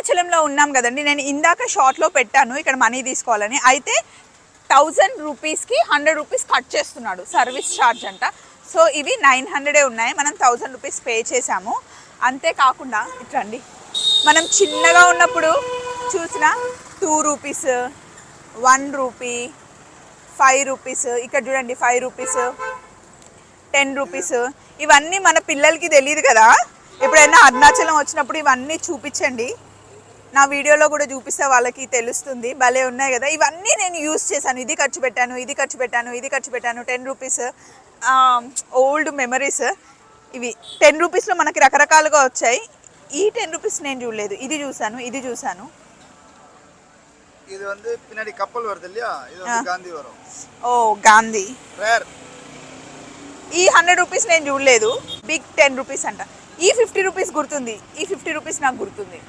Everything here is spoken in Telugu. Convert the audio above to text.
అరుణాచలంలో ఉన్నాం కదండి, నేను ఇందాక షార్ట్లో పెట్టాను ఇక్కడ మనీ తీసుకోవాలని. అయితే 1000 రూపీస్కి 100 రూపీస్ కట్ చేస్తున్నాడు, సర్వీస్ ఛార్జ్ అంట. సో ఇవి 900 ఉన్నాయి, మనం 1000 రూపీస్ పే చేసాము. అంతేకాకుండా ఇట్రండి, మనం చిన్నగా ఉన్నప్పుడు చూసిన 2 రూపీస్, 1 రూపీ, 5 రూపీస్, ఇక్కడ చూడండి 5 రూపీస్, 10 రూపీస్, ఇవన్నీ మన పిల్లలకి తెలియదు కదా. ఎప్పుడైనా అరుణాచలం వచ్చినప్పుడు ఇవన్నీ చూపించండి, నా వీడియోలో కూడా చూపిస్తే వాళ్ళకి తెలుస్తుంది. భలే ఉన్నాయి కదా, ఇవన్నీ నేను యూస్ చేశాను. ఇది ఖర్చు పెట్టాను, ఇది ఖర్చు పెట్టాను, ఇది ఖర్చు పెట్టాను. 10 రూపీస్ ఓల్డ్ మెమరీస్. ఇవి 10 రూపీస్లో మనకి రకరకాలుగా వచ్చాయి. ఈ 10 రూపీస్ నేను చూడలేదు, ఇది చూసాను, ఇది చూసాను. இது வந்து பின்னாடி கப்பல் வருது இல்லையா, இது வந்து காந்தி வரும். ఓ గాంధీ. రేర్. ఈ 100 రూపీస్ నేను చూడలేదు, బిగ్ 10 రూపీస్ అంట. ఈ 50 రూపీస్ గుర్తుంది, ఈ 50 రూపీస్ నాకు గుర్తుంది.